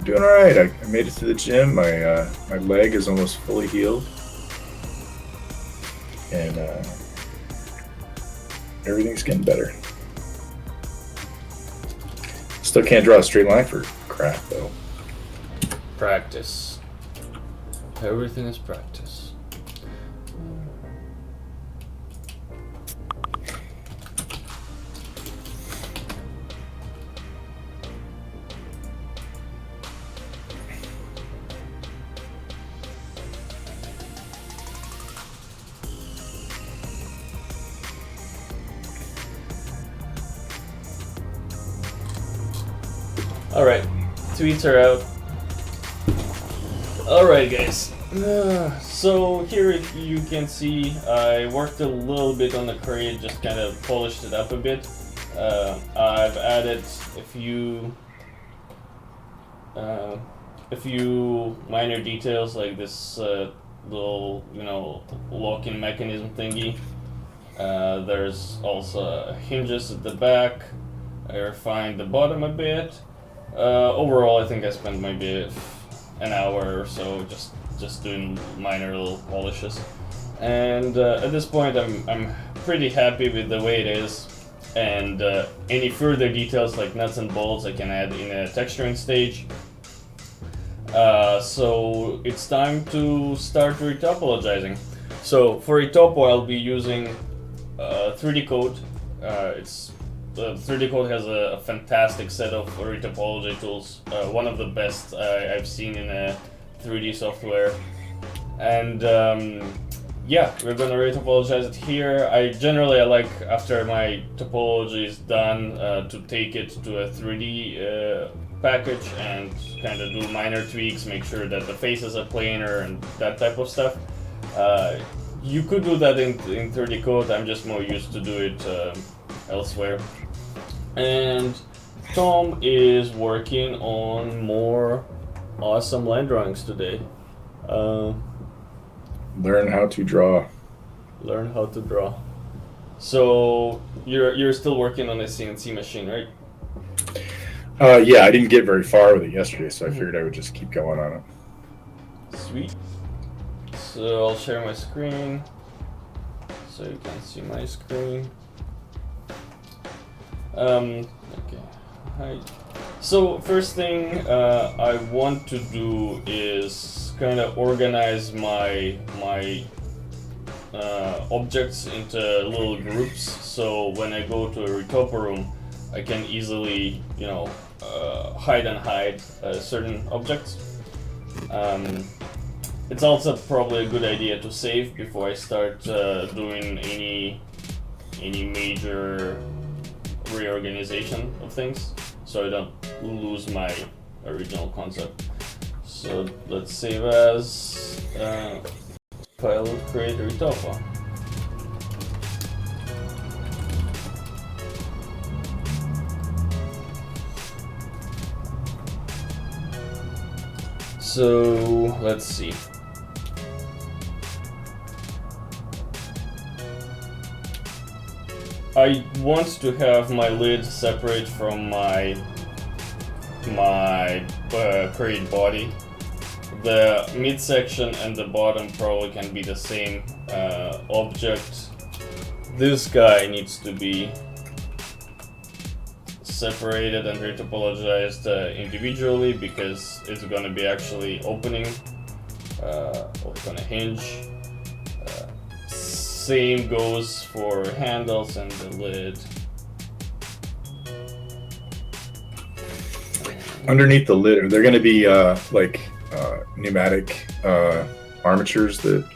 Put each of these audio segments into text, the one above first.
doing all right. I made it to the gym. My leg is almost fully healed, and everything's getting better. Still can't draw a straight line for crap though. Practice. Everything is practice. Alright, tweets are out. Alright guys, so here you can see I worked a little bit on the crate, just kind of polished it up a bit. I've added a few minor details like this little, lock-in mechanism thingy. There's also hinges at the back. I refined the bottom a bit. Overall, I think I spent maybe an hour or so just doing minor little polishes, and at this point I'm pretty happy with the way it is, and any further details like nuts and bolts I can add in a texturing stage. So it's time to start retopologizing. So for Retopo I'll be using 3D-Coat. 3D-Coat has a fantastic set of retopology tools, one of the best I've seen in a 3D software. And yeah, we're gonna retopologize it here. I like, after my topology is done, to take it to a 3D package and kind of do minor tweaks, make sure that the faces are planar and that type of stuff. You could do that in 3D-Coat, I'm just more used to do it elsewhere. And Tom is working on more awesome line drawings today. Learn how to draw. Learn how to draw. So you're still working on a CNC machine, right? Yeah, I didn't get very far with it yesterday, so I figured I would just keep going on it. Sweet. So I'll share my screen so you can see my screen. Okay. Hi. So first thing I want to do is kind of organize my objects into little groups. So when I go to a Retopo room, I can easily, hide and hide certain objects. It's also probably a good idea to save before I start doing any major reorganization of things, so I don't lose my original concept. So let's save as file create Retopo. So let's see. I want to have my lid separate from my crate body. The midsection and the bottom probably can be the same object. This guy needs to be separated and retopologized individually because it's going to be actually opening, or it's going to hinge. Same goes for handles and the lid. Underneath the lid, are there going to be pneumatic armatures that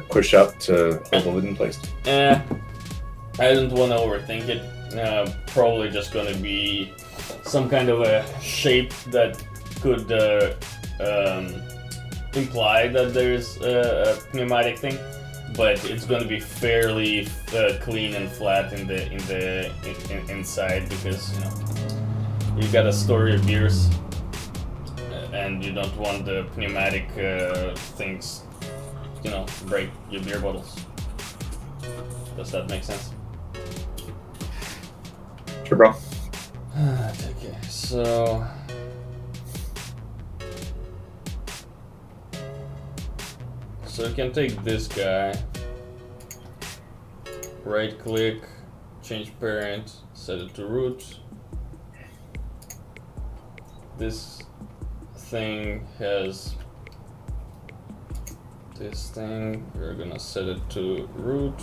push up to hold the lid in place? I don't want to overthink it. Probably just going to be some kind of a shape that could imply that there's a pneumatic thing, but it's going to be fairly clean and flat in the inside, because you gotta store your beers, and you don't want the pneumatic things, break your beer bottles. Does that make sense? Sure, bro. Okay, so So I can take this guy, right click, change parent, set it to root. This thing has this thing, we're gonna set it to root.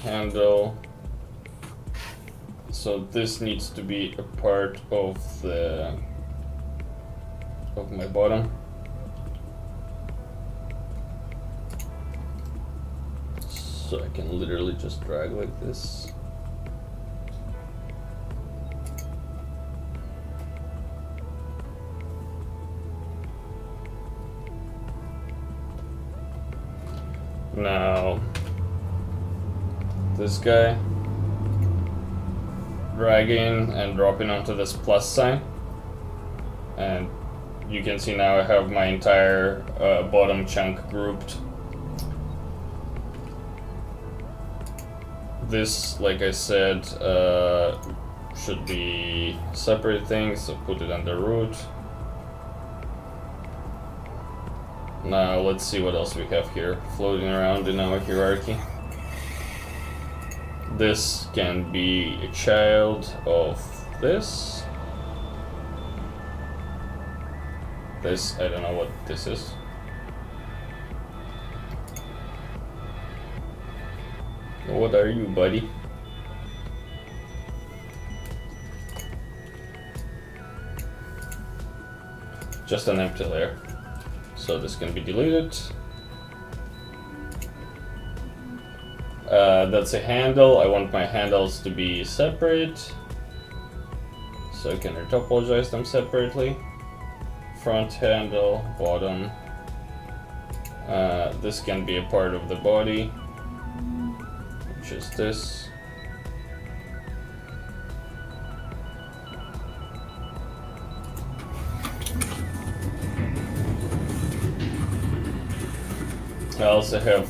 Handle. So this needs to be a part of my bottom. So I can literally just drag like this. Now this guy, dragging and dropping onto this plus sign, and you can see now I have my entire bottom chunk grouped. This, like I said, should be separate things, so put it under root. Now let's see what else we have here floating around in our hierarchy. This can be a child of this. This, I don't know what this is. What are you, buddy? Just an empty layer. So this can be deleted. That's a handle. I want my handles to be separate, so I can retopologize them separately. Front handle, bottom. This can be a part of the body, which is this. I also have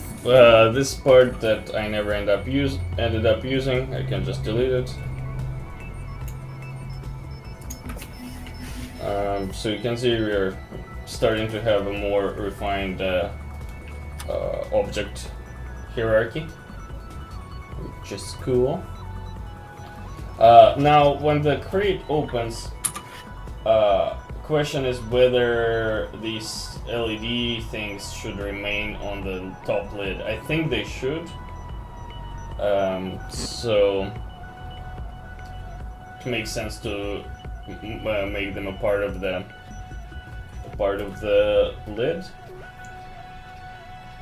this part that I never ended up using. I can just delete it. So you can see we're starting to have a more refined object hierarchy, which is cool. Now, when the crate opens, question is whether these LED things should remain on the top lid. I think they should. So it makes sense to make them a part of the lid.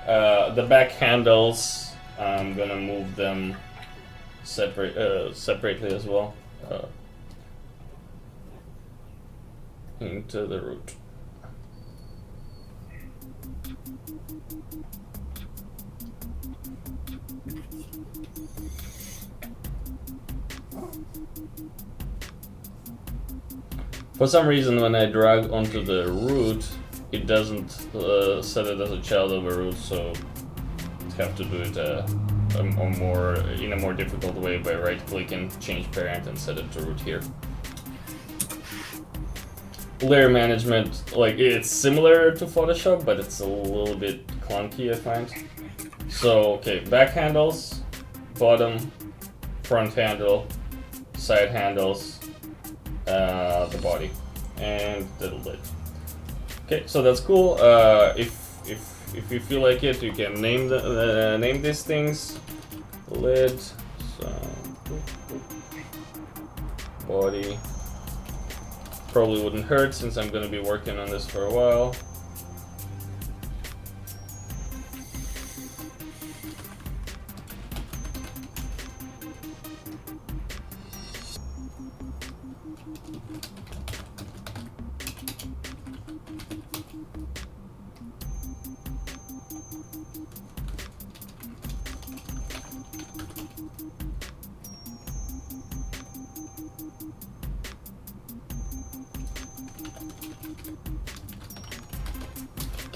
The back handles, I'm gonna move them separately as well. Into the root. For some reason, when I drag onto the root, it doesn't set it as a child of a root, so I have to do it in a more difficult way by right-clicking, change parent, and set it to root here. Layer management, like, it's similar to Photoshop, but it's a little bit clunky, I find. So, okay, back handles, bottom, front handle, side handles, the body, and the lid. Okay, so that's cool. If you feel like it, you can name these things. Lid, so body. Probably wouldn't hurt since I'm gonna be working on this for a while.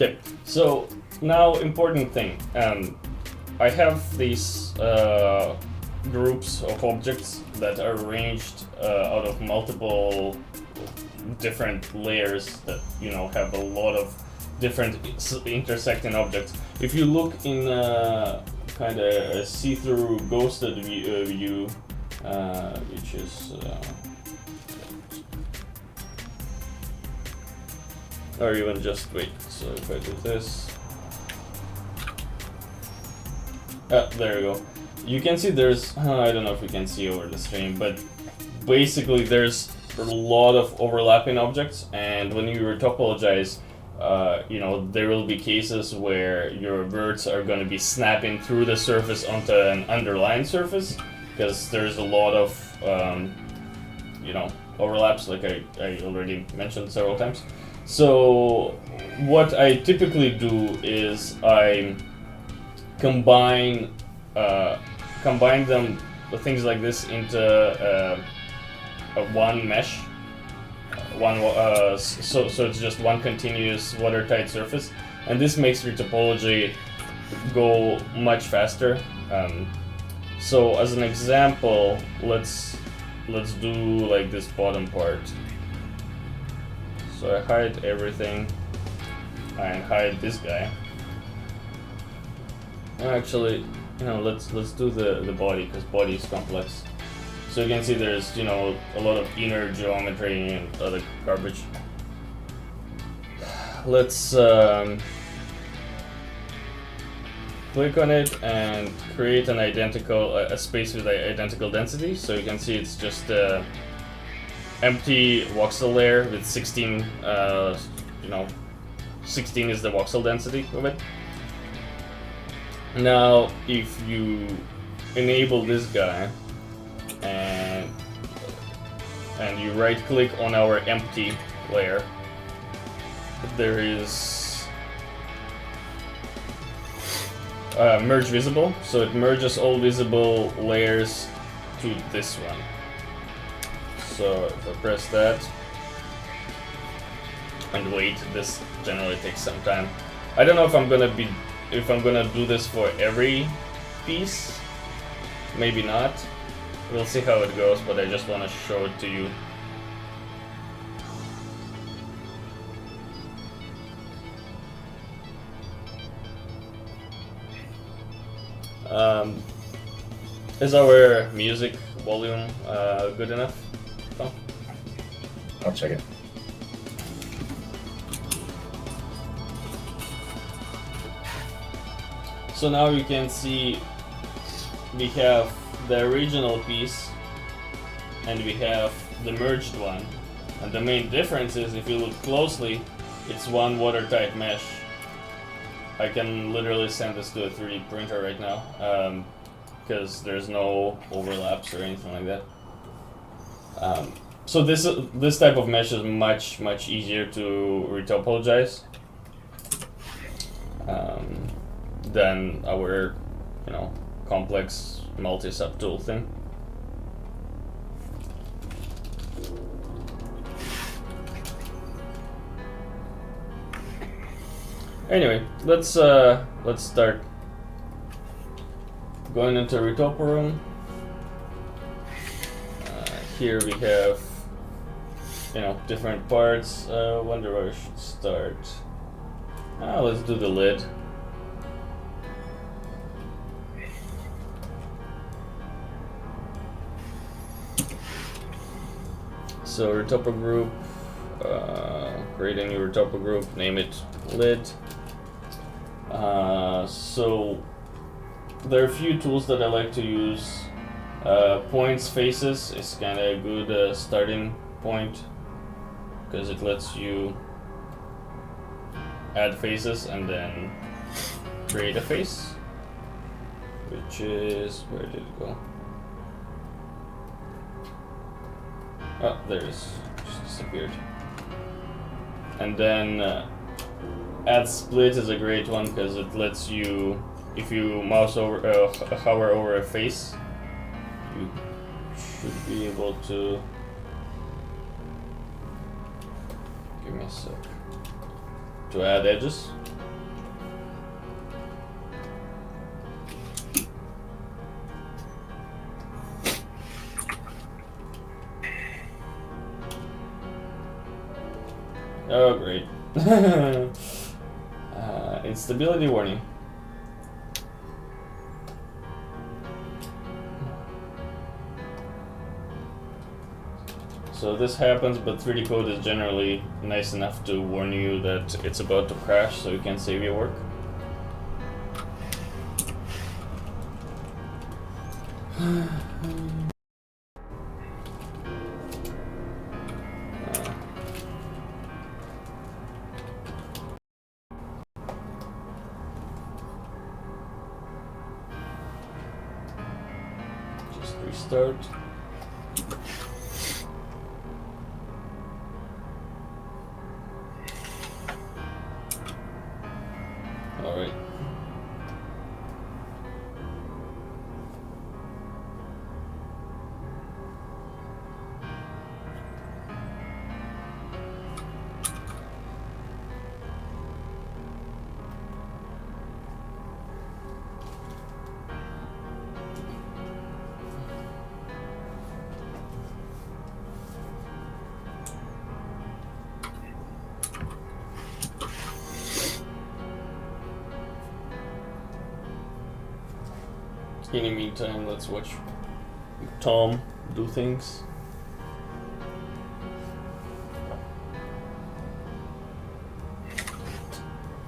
Okay, so now important thing. I have these groups of objects that are arranged out of multiple different layers that have a lot of different intersecting objects. If you look in kind of a see-through ghosted view, which is or even just wait. So if I do this, there you go. You can see there's, I don't know if you can see over the stream, but basically there's a lot of overlapping objects, and when you retopologize, there will be cases where your verts are going to be snapping through the surface onto an underlying surface, because there's a lot of, overlaps, like I already mentioned several times. So what I typically do is I combine them, things like this, into a one mesh, so it's just one continuous watertight surface, and this makes your topology go much faster. So as an example, let's do like this bottom part. So I hide everything and hide this guy. Actually, let's do the body, because body is complex. So you can see there's a lot of inner geometry and other garbage. Let's click on it and create an a space with identical density. So you can see it's just empty voxel layer with 16. 16 is the voxel density of it. Now, if you enable this guy and you right click on our empty layer, there is merge visible, so it merges all visible layers to this one. So if I press that and wait, this generally takes some time. I don't know if I'm gonna do this for every piece. Maybe not. We'll see how it goes, but I just want to show it to you. Is our music volume good enough? Oh. I'll check it. So now you can see we have the original piece and we have the merged one. And the main difference is, if you look closely, it's one watertight mesh. I can literally send this to a 3D printer right now, because there's no overlaps or anything like that. So this type of mesh is much easier to retopologize than our complex multi-subtool thing. Anyway, let's start going into Retopo room. Here we have different parts. Wonder where I should start. Let's do the lid. So Retopo group, create a new Retopo group, name it lid. So there are a few tools that I like to use. Points faces is kind of a good starting point, because it lets you add faces and then create a face, which is, where did it go? Oh, there it is, just disappeared. And then add split is a great one, because it lets you, if you mouse over, hover over a face, you should be able to, give me a sec, to add edges. Oh, great. Instability warning. So this happens, but 3D-Coat is generally nice enough to warn you that it's about to crash, so you can save your work. Just restart. Alright. In the meantime, let's watch Tom do things.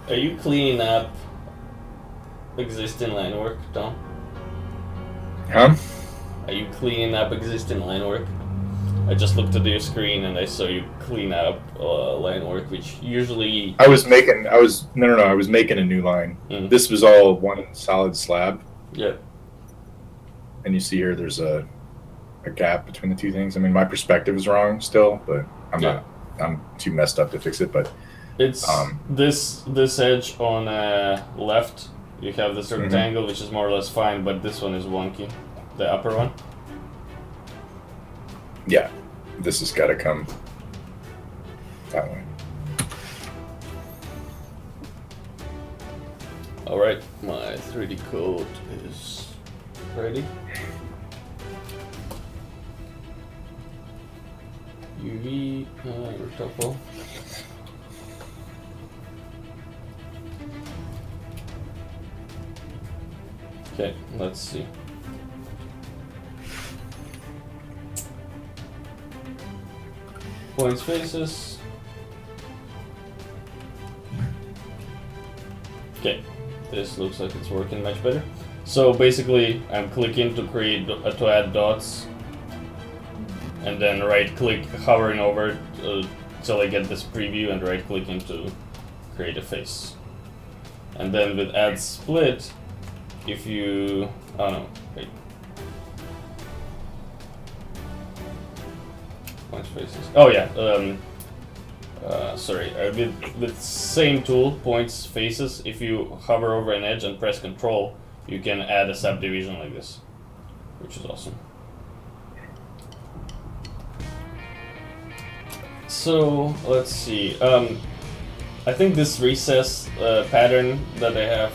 Are you cleaning up existing line work, Tom? Huh? Are you cleaning up existing line work? I just looked at your screen and I saw you clean up line work, which usually... I was making a new line. This was all one solid slab. Yeah. And you see here there's a gap between the two things. I mean, my perspective is wrong still, but I'm too messed up to fix it. But it's this edge on left, you have this rectangle, which is more or less fine, but this one is wonky, the upper one. Yeah, this has got to come that way. All right, my 3D-Coat is ready. UV Retopo. Okay, let's see. Points, faces. Okay, this looks like it's working much better. So basically, I'm clicking to add dots, and then right-click, hovering over it till I get this preview, and right-clicking to create a face. And then with add split, if you points, faces. Oh yeah. Sorry. With same tool, points, faces. If you hover over an edge and press Control, you can add a subdivision like this, which is awesome. So let's see. I think this recess pattern that I have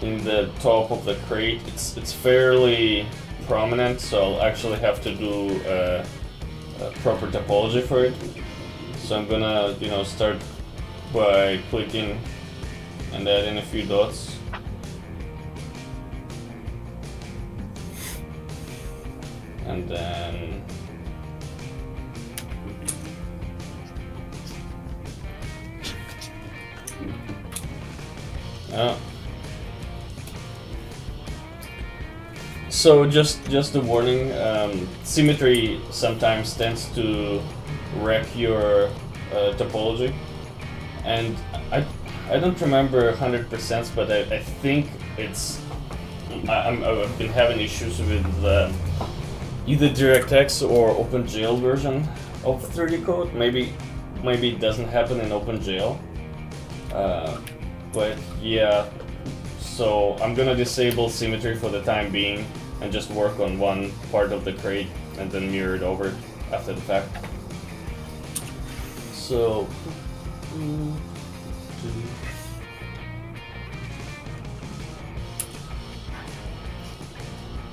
in the top of the crate, it's fairly prominent, so I'll actually have to do a proper topology for it. So I'm gonna, start by clicking and adding a few dots. And then so just a warning, symmetry sometimes tends to wreck your topology, and I don't remember 100%, but I think it's I've been having issues with either DirectX or OpenGL version of 3D-Coat. Maybe it doesn't happen in OpenGL, but yeah. So I'm gonna disable symmetry for the time being and just work on one part of the crate and then mirror it over after the fact. So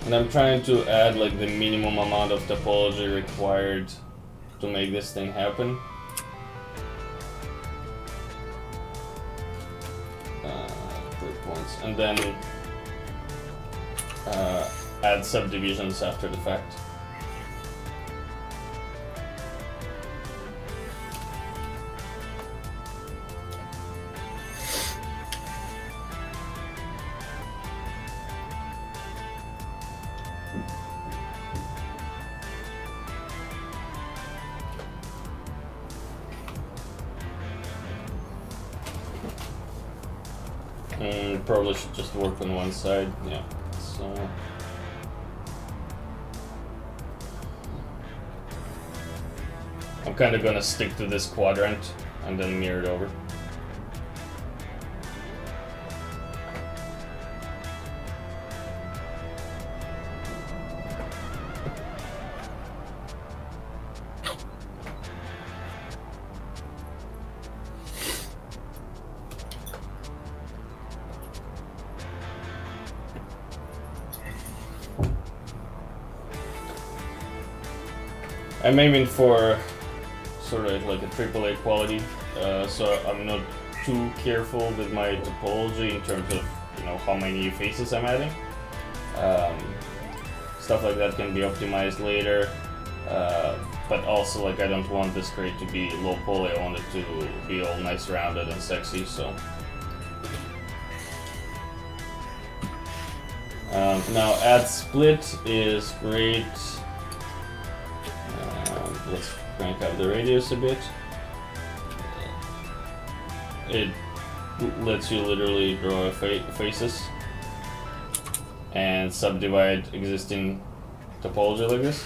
and I'm trying to add like the minimum amount of topology required to make this thing happen. points, and then add subdivisions after the fact. Probably should just work on one side, yeah. So I'm kind of gonna stick to this quadrant and then mirror it over. I'm aiming for sort of like a AAA quality, so I'm not too careful with my topology in terms of, you know, how many faces I'm adding. Stuff like that can be optimized later, but also like I don't want this crate to be low poly. I want it to be all nice, rounded, and sexy. So now add split is great. Let's crank up the radius a bit. It lets you literally draw faces and subdivide existing topology like this.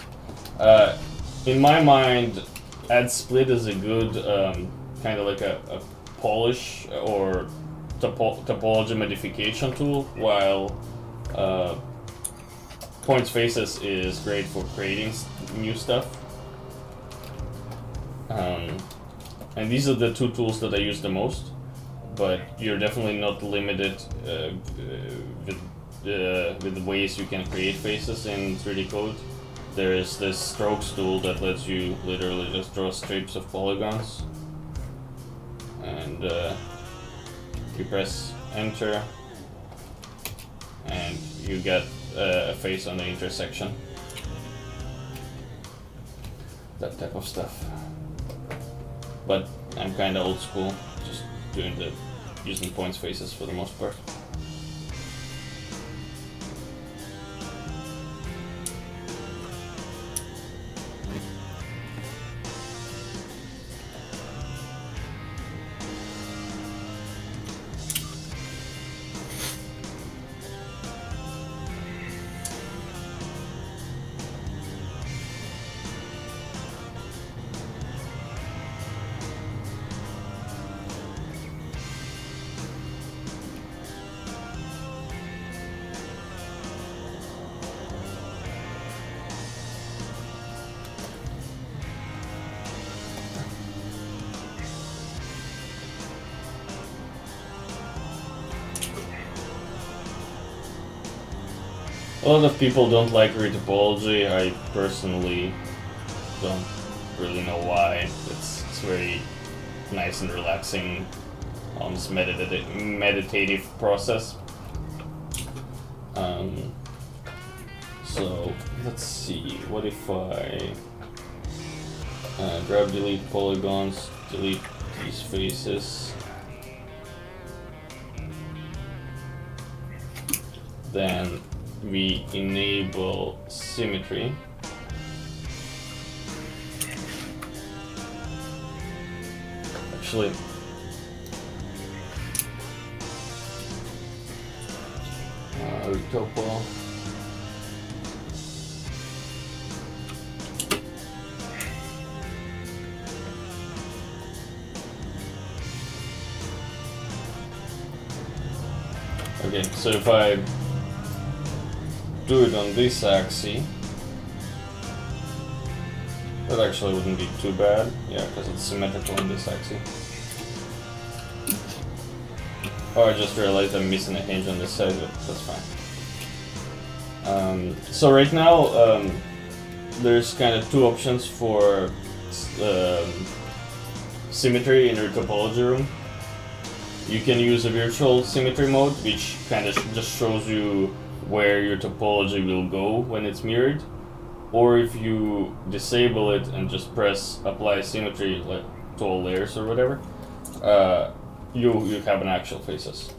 In my mind, add split is a good kind of like a polish or topology modification tool, while points faces is great for creating new stuff. And these are the two tools that I use the most, but you're definitely not limited with the ways you can create faces in 3D-Coat. There is this strokes tool that lets you literally just draw strips of polygons, and you press enter and you get a face on the intersection. That type of stuff. But I'm kind of old school, just using points faces for the most part. A lot of people don't like retopology. I personally don't really know why. It's very nice and relaxing, almost meditative process. So let's see, what if I grab delete polygons, delete these faces, then we enable symmetry. Actually, Retopo. Okay, so if I do it on this axis, that actually wouldn't be too bad, yeah, because it's symmetrical on this axis. Oh, I just realized I'm missing a hinge on this side, but that's fine. So right now, there's kind of two options for symmetry in your topology room. You can use a virtual symmetry mode, which kind of just shows you where your topology will go when it's mirrored. Or if you disable it and just press apply symmetry like to all layers or whatever, you have an actual faces.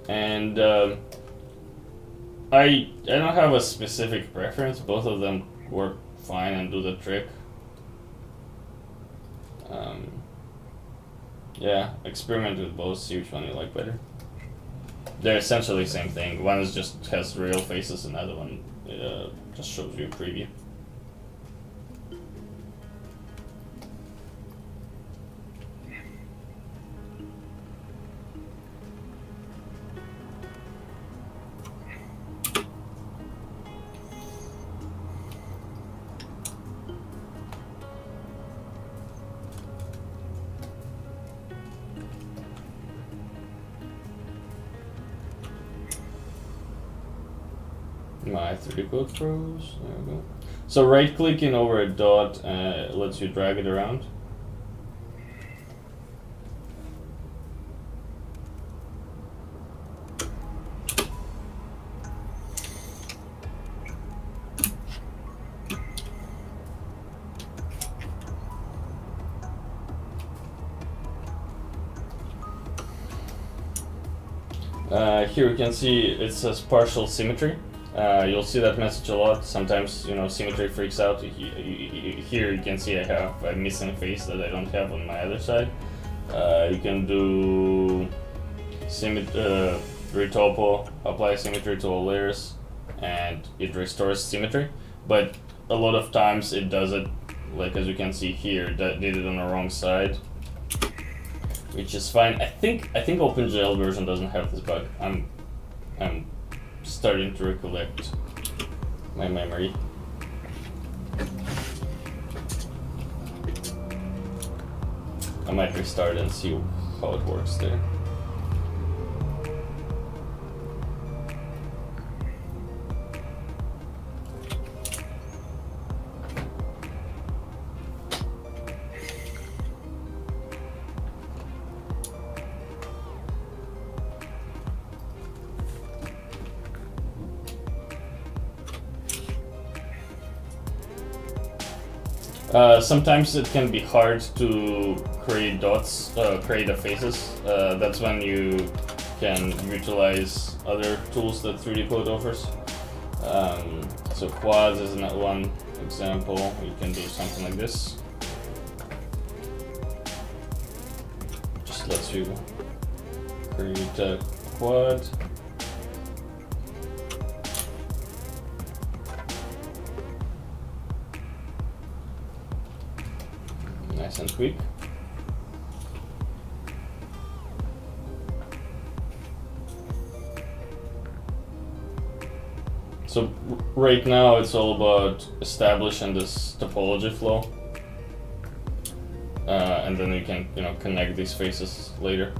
And I don't have a specific preference. Both of them work fine and do the trick. Yeah, experiment with both, see which one you like better. They're essentially the same thing. One is just has real faces, and the other one just shows you a preview. My 3D-Coat froze. There we go. So right-clicking over a dot lets you drag it around. Here you can see it says partial symmetry. You'll see that message a lot. Sometimes, symmetry freaks out. Here you can see I have a missing face that I don't have on my other side. You can do retopo, apply symmetry to all layers, and it restores symmetry. But a lot of times it does it, like as you can see here, that did it on the wrong side, which is fine. I think OpenGL version doesn't have this bug. I'm starting to recollect my memory. I might restart and see how it works there. Sometimes it can be hard to create dots, create faces. That's when you can utilize other tools that 3D-Coat offers. So quads is not one example. You can do something like this. Just lets you create a quad. Nice and quick. So right now it's all about establishing this topology flow, and then you can connect these faces later.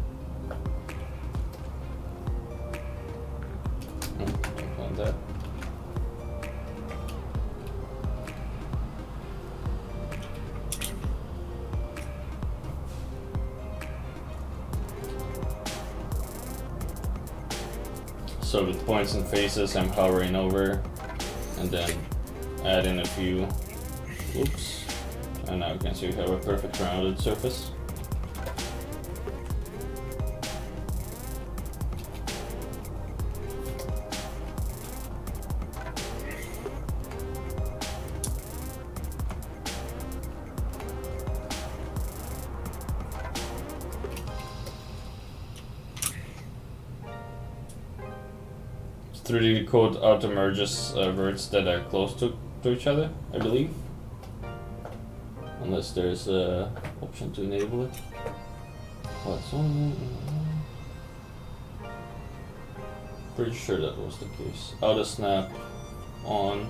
Don't want that. So with points and faces, I'm hovering over and then add in a few loops. And now you can see we have a perfect rounded surface. So 3D-Coat auto merges verts that are close to each other, I believe. Unless there's an option to enable it. What's on? Pretty sure that was the case. Auto snap on.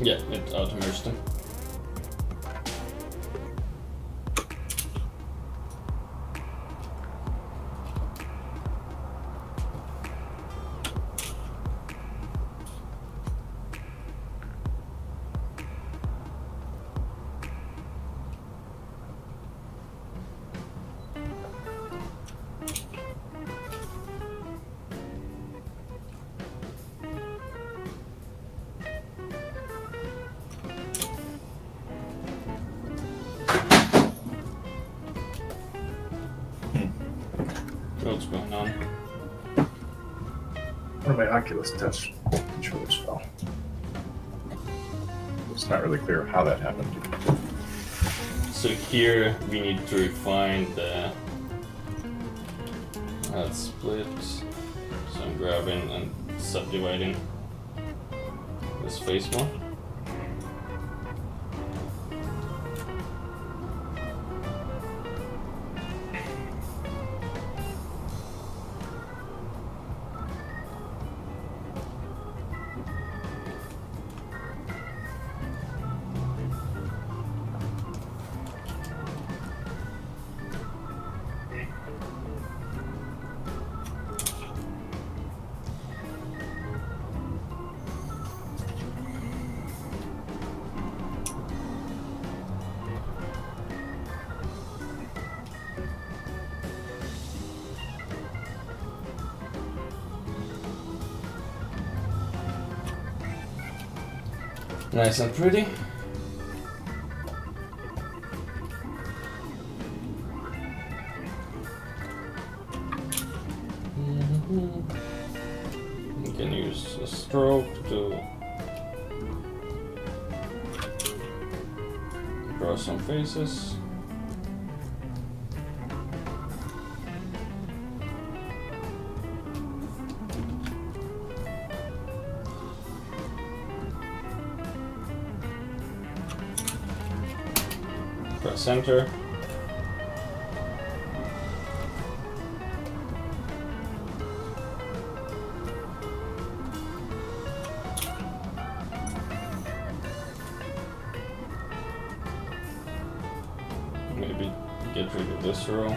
Yeah, it auto-merged them. What's going on? One of my Oculus touch controllers fell. It's not really clear how that happened. So here we need to refine the split. So I'm grabbing and subdividing this face more. Nice and pretty. You can use a stroke to draw some faces. Press center. Maybe get rid of this row.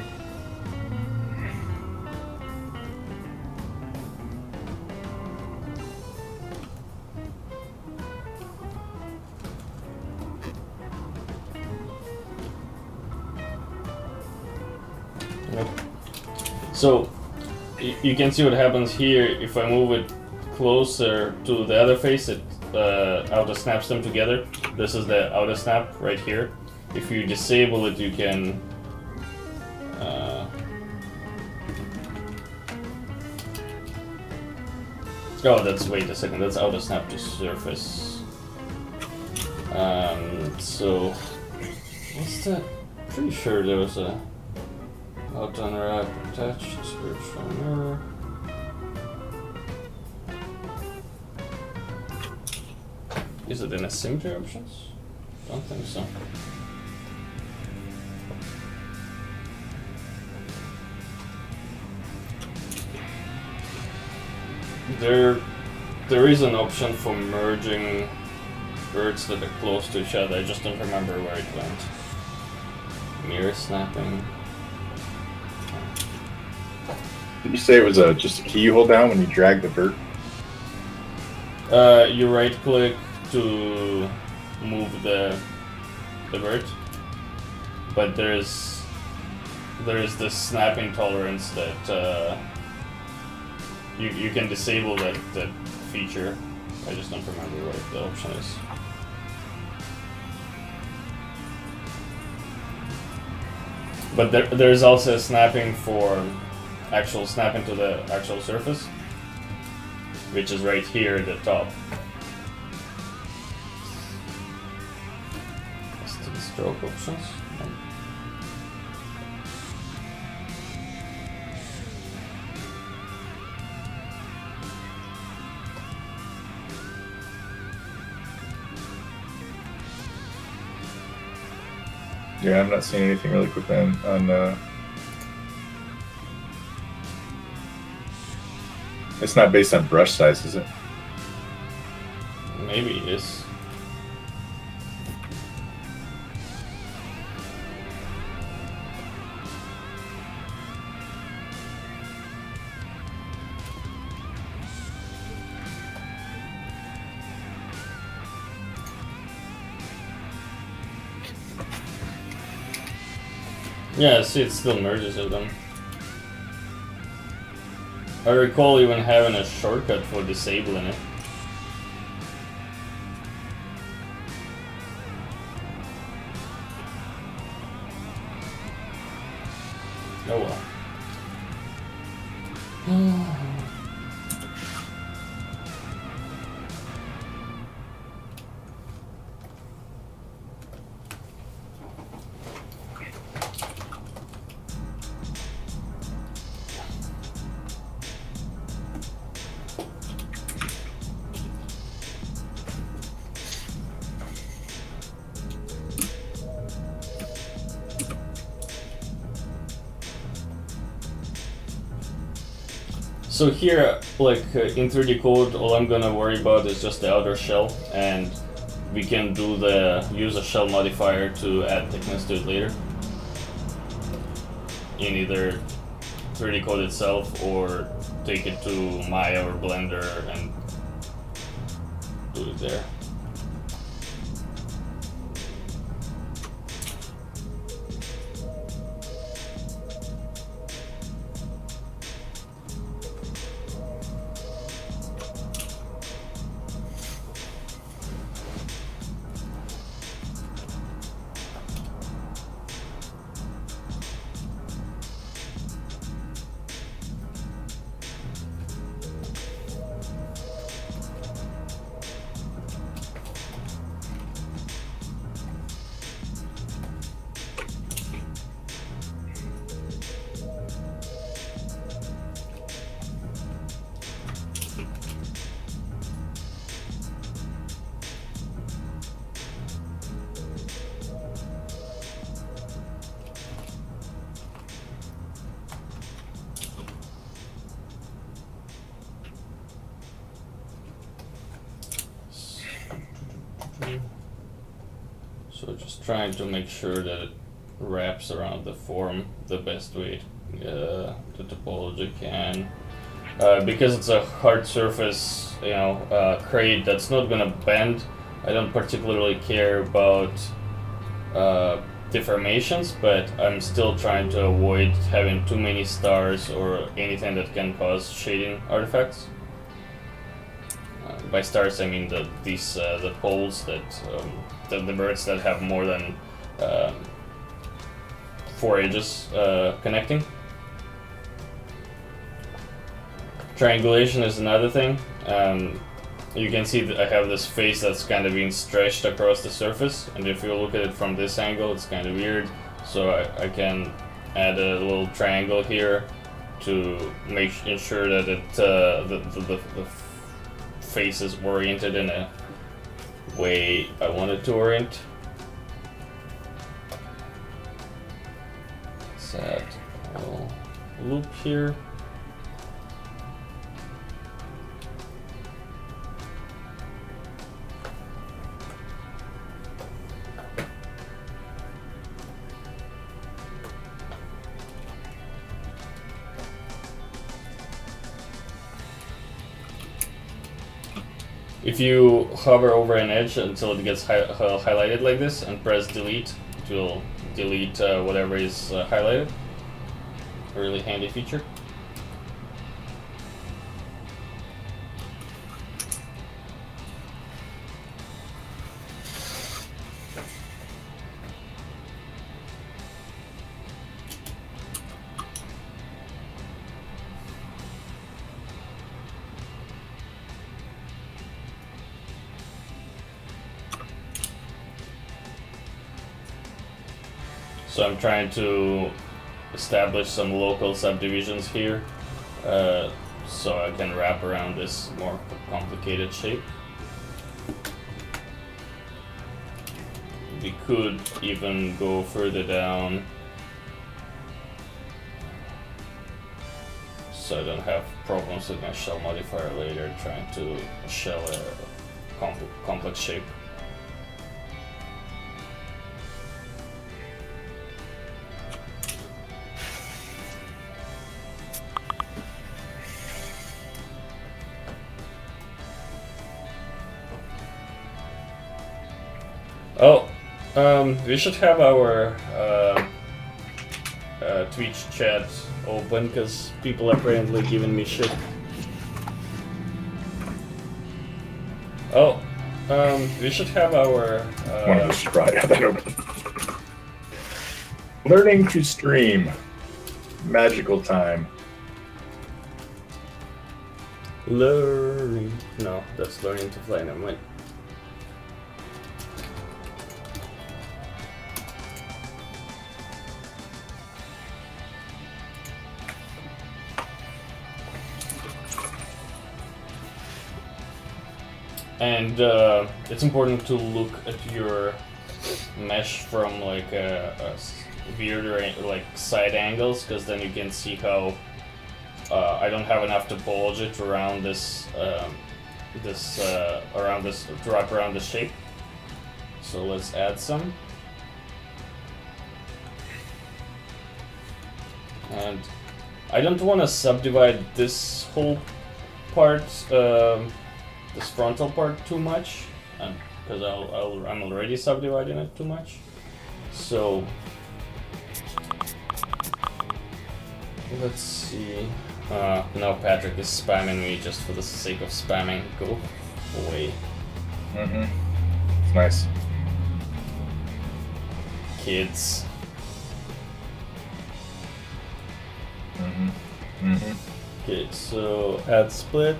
So you can see what happens here. If I move it closer to the other face, it auto snaps them together. This is the auto snap right here. If you disable it, you can oh, wait a second, that's auto snap to surface. So what's that? Pretty sure there was a auto unwrap attached virtual mirror. Is it in asymmetry options? Don't think so. There is an option for merging birds that are close to each other. I just don't remember where it went. Mirror snapping. Did you say it was just a key you hold down when you drag the vert? You right click to move the vert, but there is this snapping tolerance that you can disable that feature. I just don't remember what the option is. But there's also snapping for actual snapping to the actual surface, which is right here at the top. Let's do the stroke options. Yeah, I'm not seeing anything really quickly on it's not based on brush size, is it? Maybe it is. Yeah, see, it still merges with them. I recall even having a shortcut for disabling it. Oh well. So here, like in 3D-Coat, all I'm gonna worry about is just the outer shell, and we can do use a shell modifier to add thickness to it later. In either 3D-Coat itself or take it to Maya or Blender and do it there. So just trying to make sure that it wraps around the form the best way the topology can. Because it's a hard surface, crate that's not gonna bend, I don't particularly care about deformations, but I'm still trying to avoid having too many stars or anything that can cause shading artifacts. By stars, I mean the poles that the birds that have more than 4 edges connecting. Triangulation is another thing. You can see that I have this face that's kind of being stretched across the surface, and if you look at it from this angle, it's kind of weird. So I can add a little triangle here to ensure that the face is oriented in a way I want it to orient. Set a little loop here. If you hover over an edge until it gets highlighted like this and press delete, it will delete whatever is highlighted. A really handy feature. So I'm trying to establish some local subdivisions here, so I can wrap around this more complicated shape. We could even go further down, so I don't have problems with my shell modifier later trying to shell a complex shape. Oh, we should have our Twitch chat open because people are apparently giving me shit. Oh, we should have our. One of us should probably have that open. Learning to stream. Magical time. Learning. No, that's learning to fly. Never mind. And it's important to look at your mesh from like a weirder like side angles, because then you can see how I don't have enough topology to round this to wrap around the shape. So let's add some. And I don't want to subdivide this whole part, this frontal part too much, because I'm already subdividing it too much. So let's see. Now Patrick is spamming me just for the sake of spamming. Go away. It's nice. Kids. Okay, so add split.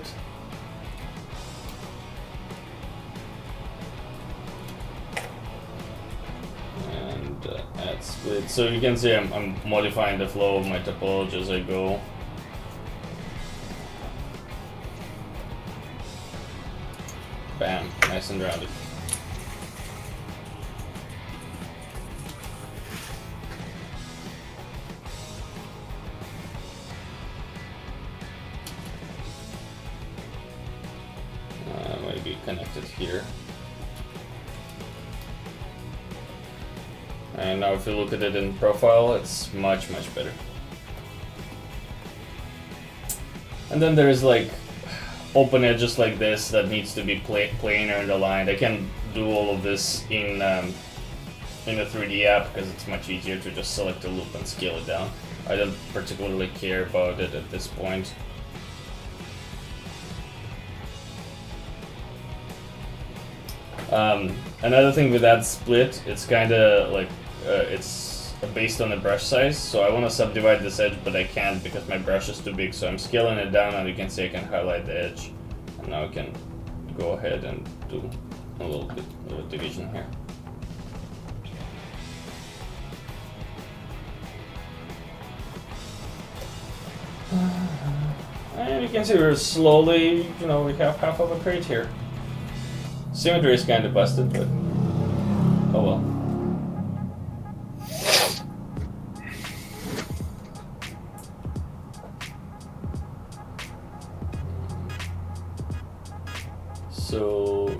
And add split. So you can see I'm modifying the flow of my topology as I go. Bam, nice and rounded. Maybe connected here. And now if you look at it in profile, it's much, much better. And then there's like open edges like this that needs to be planar and aligned. I can do all of this in a 3D app because it's much easier to just select a loop and scale it down. I don't particularly care about it at this point. Another thing with that split, it's kind of like it's based on the brush size, so I want to subdivide this edge, but I can't because my brush is too big, so I'm scaling it down, and you can see I can highlight the edge, and now I can go ahead and do a little bit of division here. And you can see we're slowly, we have half of a crate here. Symmetry is kind of busted, but oh well. So,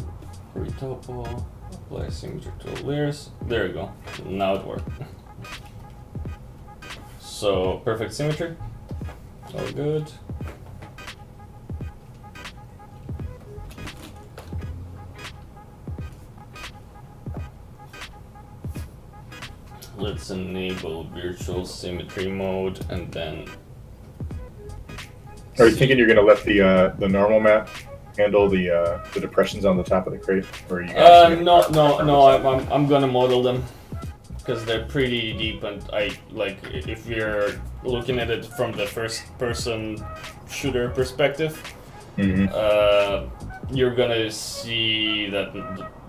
retopo, apply symmetry to all layers. There we go. Now it worked. So, perfect symmetry. All good. Let's enable virtual symmetry mode, and then. Are you thinking you're going to let the normal map handle the depressions on the top of the crate, or are you? No. I'm gonna model them because they're pretty deep, and if we're looking at it from the first-person shooter perspective, you're gonna see that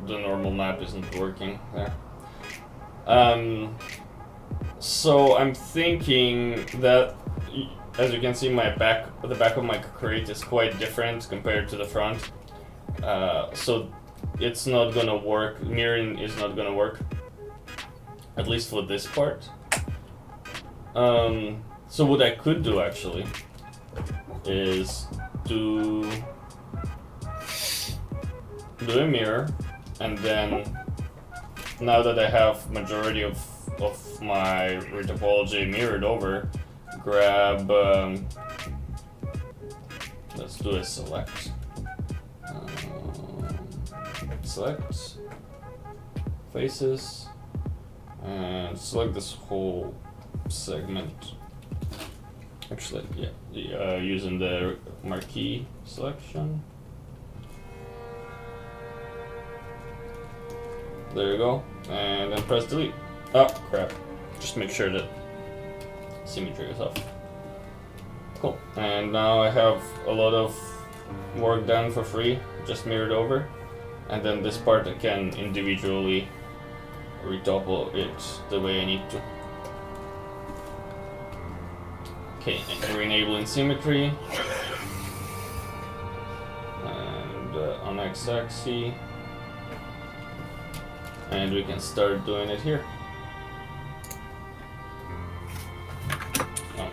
the normal map isn't working there. So I'm thinking that, as you can see, the back of my crate is quite different compared to the front. So it's not gonna work. Mirroring is not gonna work, at least for this part. So what I could do actually is do a mirror, and then now that I have majority of my retopology mirrored over, grab, let's do a select. Select faces and select this whole segment Actually, yeah, using the marquee selection. There you go, and then press delete. Oh crap! Just make sure that symmetry is off. Cool. And now I have a lot of work done for free, just mirrored over, and then this part I can individually retopple it the way I need to. Okay, and we're enabling symmetry, and on x-axis, and we can start doing it here. Oh.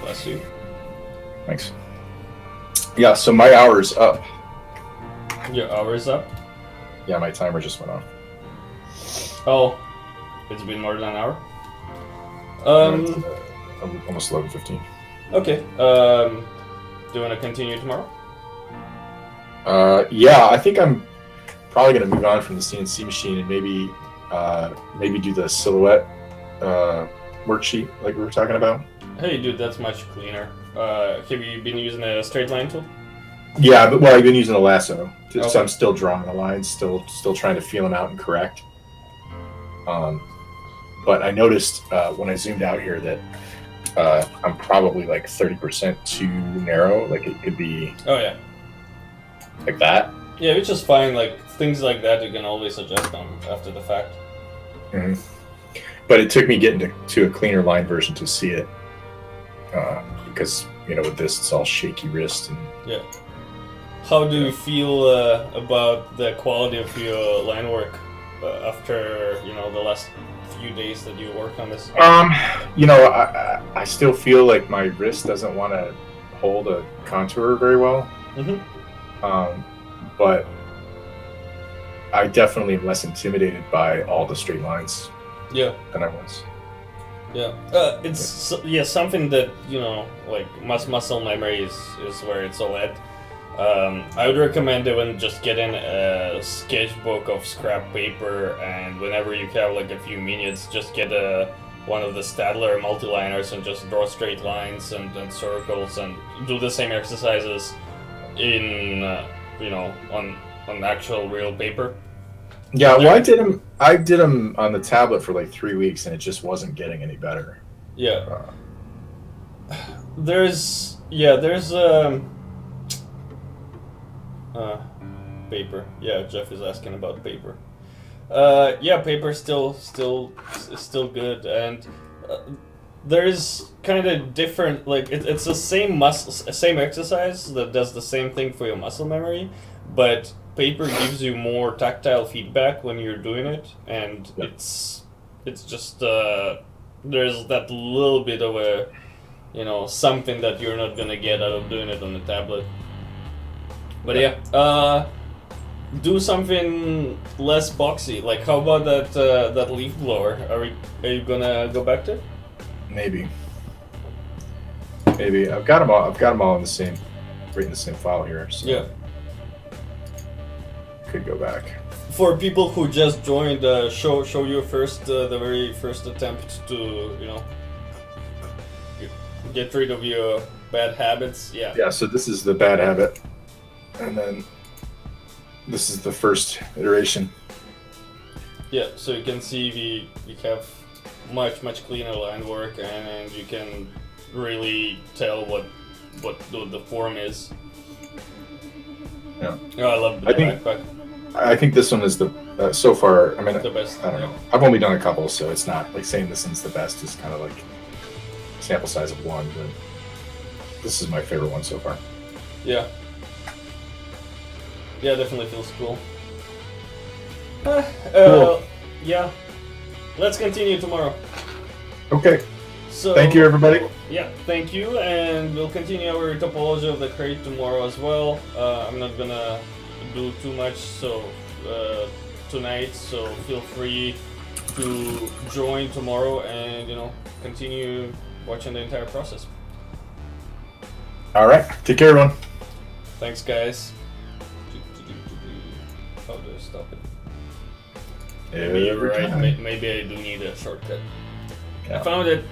Bless you. Thanks. Yeah, so my hour's up. Your hour's up? Yeah, my timer just went off. Oh, it's been more than an hour? I'm almost 11:15. Okay. Do you want to continue tomorrow? Yeah, I think I'm probably going to move on from the CNC machine and maybe do the silhouette worksheet like we were talking about. Hey, dude, that's much cleaner. Have you been using a straight line tool? Yeah, but I've been using a lasso, so Okay. I'm still drawing the lines, still trying to feel them out and correct. But I noticed when I zoomed out here that I'm probably like 30% too narrow. Like it could be Oh, yeah. like that. Yeah, which is fine. Like, things like that you can always adjust them after the fact. Mm-hmm. But it took me getting to a cleaner line version to see it. Because, with this, it's all shaky wrist. And Yeah. How do you feel about the quality of your line work after, the last few days that you worked on this? I still feel like my wrist doesn't want to hold a contour very well. Mm-hmm. But I definitely am less intimidated by all the straight lines Yeah. than I was. Yeah. It's something that, like muscle memory is where it's all at. I would recommend even just getting a sketchbook of scrap paper, and whenever you have like a few minutes, just get one of the Stadler multiliners and just draw straight lines and circles and do the same exercises in on actual real paper. Yeah, well, I did them on the tablet for like 3 weeks, and it just wasn't getting any better. Yeah. There's paper. Yeah, Jeff is asking about paper. Paper still good, and there's kind of different. Like it's the same same exercise that does the same thing for your muscle memory, but paper gives you more tactile feedback when you're doing it, and Yeah. it's just there's that little bit of a something that you're not gonna get out of doing it on the tablet. But do something less boxy. Like, how about that leaf blower? Are you gonna go back to it? Maybe I've got them all. I've got them all in the same, right in the same file here. So Yeah. could go back. For people who just joined, show your the very first attempt to get rid of your bad habits. Yeah. Yeah. So this is the bad habit, and then this is the first iteration. Yeah. So you can see we have much cleaner line work, and you can really tell what the form is. Yeah. Oh, I love the backpack. I think this one is the so far. I mean, The best. I don't know. I've only done a couple, so it's not like saying this one's the best is kind of like sample size of one, but this is my favorite one so far. Yeah. Yeah, definitely feels cool. Cool. Yeah. Let's continue tomorrow. Okay. So Thank you, everybody. Yeah, thank you, and we'll continue our topology of the crate tomorrow as well. I'm not gonna do too much tonight, so feel free to join tomorrow and continue watching the entire process. All right. Take care, everyone. Thanks, guys. How do I stop it? Maybe you're right. Maybe I do need a shortcut. Yeah. I found it.